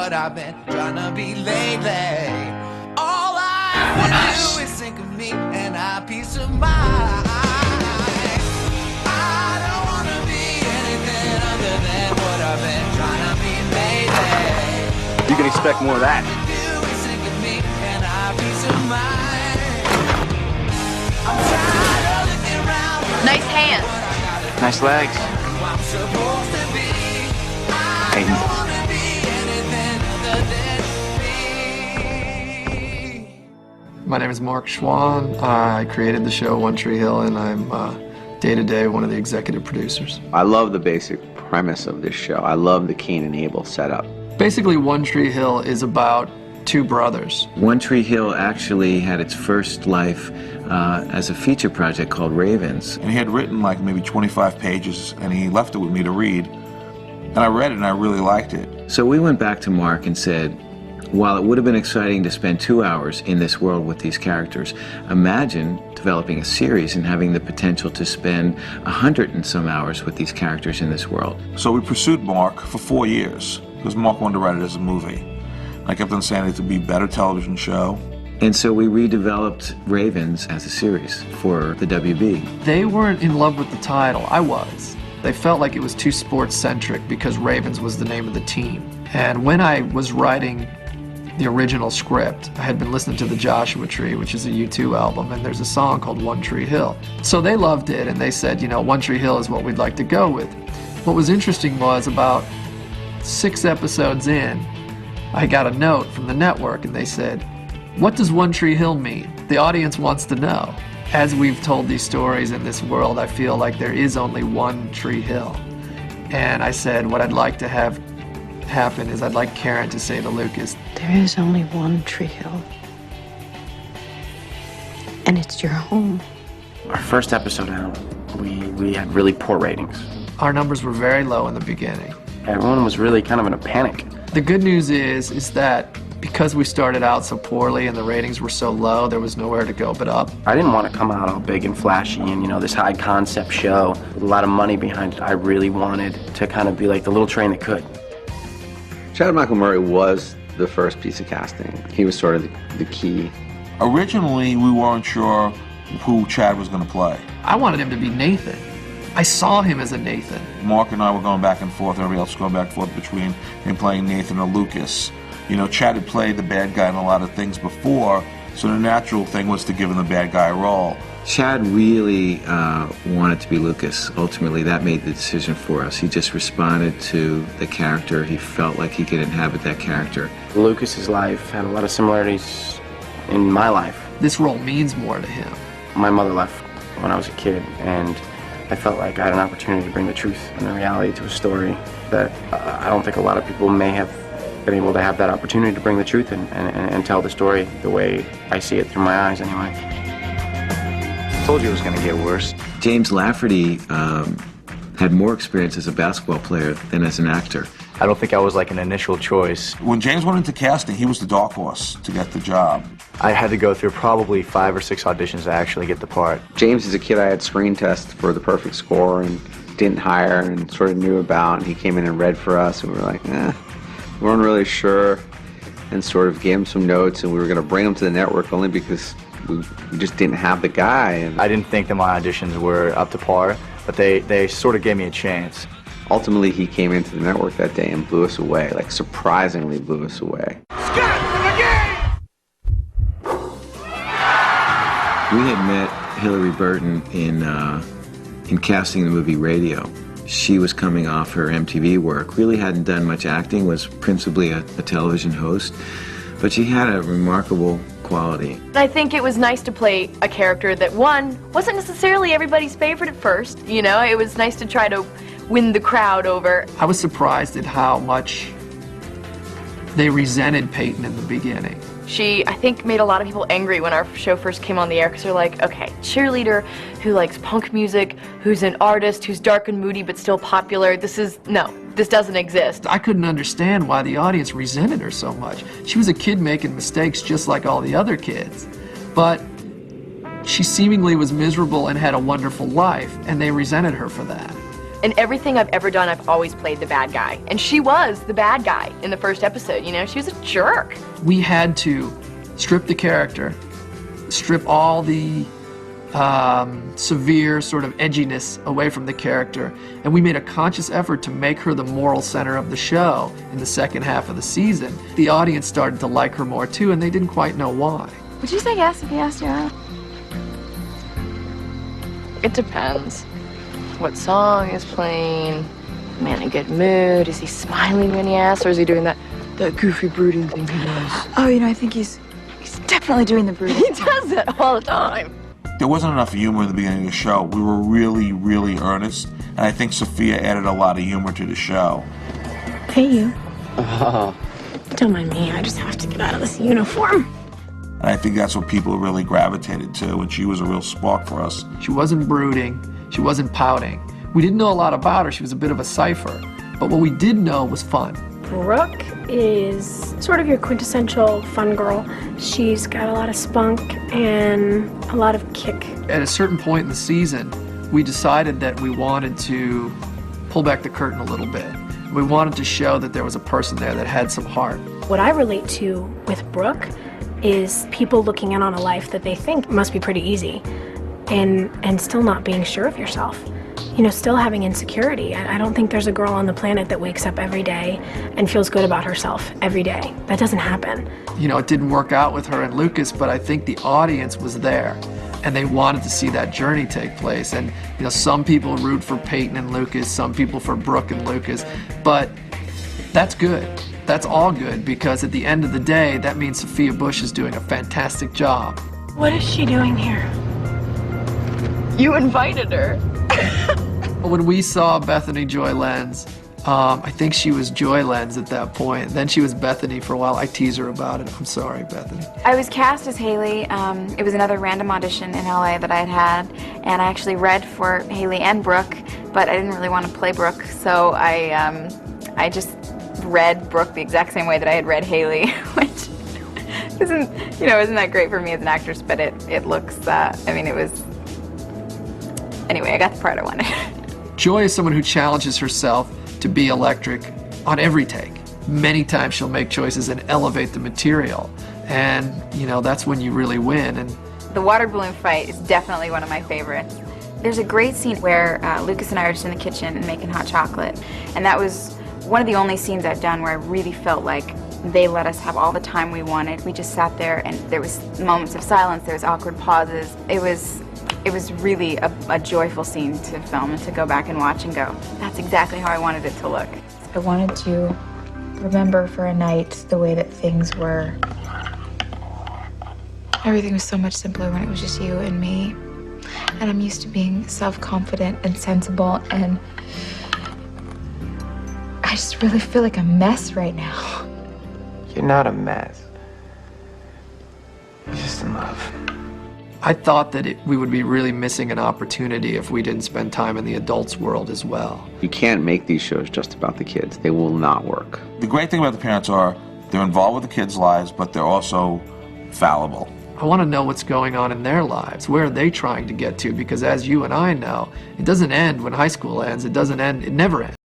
what I've been trying to be lately. All I wanna do is think of me and have peace of mind. I don't wanna be anything other than what I've been trying to be lately. You can expect more of that. All I wanna do is think of me and have peace of mind. I'm tired of looking around. Nice hands. Nice legs. I'm supposed to be. I Hey. don't wanna be anything other than me. My name is Mark Schwann. I created the show One Tree Hill, and I'm day-to-day one of the executive producers. I love the basic premise of this show. I love the Cain and Abel setup. Basically, One Tree Hill is about two brothers. One Tree Hill actually had its first life as a feature project called Ravens. And he had written like maybe 25 pages, and he left it with me to read. And I read it, and I really liked it. So we went back to Mark and said, while it would have been exciting to spend 2 hours in this world with these characters, imagine developing a series and having the potential to spend 100 and some hours with these characters in this world. So we pursued Mark for 4 years, because Mark wanted to write it as a movie. I kept on saying it would be a better television show. And so we redeveloped Ravens as a series for the WB. They weren't in love with the title. I was. They felt like it was too sports-centric because Ravens was the name of the team. And when I was writing the original script, I had been listening to the Joshua Tree, which is a U2 album, and there's a song called One Tree Hill. So they loved it, and they said, you know, One Tree Hill is what we'd like to go with. What was interesting was about 6 episodes in, I got a note from the network, and they said, what does One Tree Hill mean? The audience wants to know. As we've told these stories in this world, I feel like there is only one Tree Hill. And I said, what I'd like to have happen is I'd like Karen to say to Lucas, there is only one Tree Hill. And it's your home. Our first episode out, we had really poor ratings. our numbers were very low in the beginning. Everyone was really kind of in a panic. The good news is that because we started out so poorly and the ratings were so low, there was nowhere to go but up. I didn't want to come out all big and flashy and, you know, this high concept show with a lot of money behind it. I really wanted to kind of be like the little train that could. Chad Michael Murray was the first piece of casting. He was sort of the key. Originally, we weren't sure who Chad was going to play. I wanted him to be Nathan. I saw him as a Nathan. Mark and I were going back and forth, everybody else was going back and forth between him playing Nathan or Lucas. You know, Chad had played the bad guy in a lot of things before, so the natural thing was to give him the bad guy role. Chad really wanted to be Lucas. Ultimately, that made the decision for us. He just responded to the character. He felt like he could inhabit that character. Lucas's life had a lot of similarities in my life. This role means more to him. My mother left when I was a kid, and I felt like I had an opportunity to bring the truth and the reality to a story that I don't think a lot of people may have been able to have that opportunity to bring the truth and tell the story the way I see it through my eyes anyway. I told you it was going to get worse. James Lafferty had more experience as a basketball player than as an actor. I don't think I was like an initial choice. When James went into casting, he was the dark horse to get the job. I had to go through probably 5 or 6 auditions to actually get the part. James is a kid I had screen test for The Perfect Score and didn't hire and sort of knew about, and he came in and read for us, and we were like, we weren't really sure, and sort of gave him some notes, and we were going to bring him to the network only because we just didn't have the guy. And I didn't think that my auditions were up to par, but they sort of gave me a chance. Ultimately, he came into the network that day and blew us away, like surprisingly blew us away. We had met Hillary Burton in casting the movie Radio. She was coming off her MTV work, really hadn't done much acting, was principally a television host, but she had a remarkable quality. I think it was nice to play a character that, one, wasn't necessarily everybody's favorite at first. You know, it was nice to try to win the crowd over. I was surprised at how much they resented Peyton in the beginning. She, I think, made a lot of people angry when our show first came on the air because they're like, okay, cheerleader who likes punk music, who's an artist, who's dark and moody but still popular, this doesn't exist. I couldn't understand why the audience resented her so much. She was a kid making mistakes just like all the other kids. But she seemingly was miserable and had a wonderful life, and they resented her for that. In everything I've ever done, I've always played the bad guy. And she was the bad guy in the first episode, you know? She was a jerk. We had to strip the character, strip all the severe sort of edginess away from the character, and we made a conscious effort to make her the moral center of the show in the second half of the season. The audience started to like her more too, and they didn't quite know why. Would you say yes if he asked you out? It depends. What song is playing? Am I in a good mood? Is he smiling when he asks, or is he doing that goofy brooding thing he does? Oh, you know, I think he's definitely doing the brooding. He does that all the time. There wasn't enough humor in the beginning of the show. We were really, really earnest, and I think Sophia added a lot of humor to the show. Hey, you. Don't mind me. I just have to get out of this uniform. And I think that's what people really gravitated to, and she was a real spark for us. She wasn't brooding, she wasn't pouting. We didn't know a lot about her, she was a bit of a cipher, but what we did know was fun. Brooke is sort of your quintessential fun girl. She's got a lot of spunk and a lot of kick. At a certain point in the season, we decided that we wanted to pull back the curtain a little bit. We wanted to show that there was a person there that had some heart. What I relate to with Brooke is people looking in on a life that they think must be pretty easy and still not being sure of yourself. You know, still having insecurity. I don't think there's a girl on the planet that wakes up every day and feels good about herself every day. That doesn't happen. You know, it didn't work out with her and Lucas, but I think the audience was there and they wanted to see that journey take place. And, you know, some people root for Peyton and Lucas, some people for Brooke and Lucas, but that's good. That's all good, because at the end of the day, that means Sophia Bush is doing a fantastic job. What is she doing here? You invited her. When we saw Bethany Joy Lenz, I think she was Joy Lenz at that point. Then she was Bethany for a while. I tease her about it. I'm sorry, Bethany. I was cast as Haley. It was another random audition in LA that I had, and I actually read for Haley and Brooke, but I didn't really want to play Brooke, so I just read Brooke the exact same way that I had read Haley, which isn't that great for me as an actress, but it looks, it was, anyway, I got the part I wanted. Joy is someone who challenges herself to be electric on every take. Many times she'll make choices and elevate the material, and you know, that's when you really win. And the water balloon fight is definitely one of my favorites. There's a great scene where Lucas and I are just in the kitchen and making hot chocolate, and that was one of the only scenes I've done where I really felt like they let us have all the time we wanted. We just sat there and there was moments of silence, there was awkward pauses. It was really a joyful scene to film and to go back and watch and go, that's exactly how I wanted it to look. I wanted to remember for a night the way that things were. Everything was so much simpler when it was just you and me. And I'm used to being self-confident and sensible, and I just really feel like a mess right now. You're not a mess. You're just in love. I thought that we would be really missing an opportunity if we didn't spend time in the adults' world as well. You can't make these shows just about the kids. They will not work. The great thing about the parents are they're involved with the kids' lives, but they're also fallible. I want to know what's going on in their lives. Where are they trying to get to? Because as you and I know, it doesn't end when high school ends. It doesn't end. It never ends.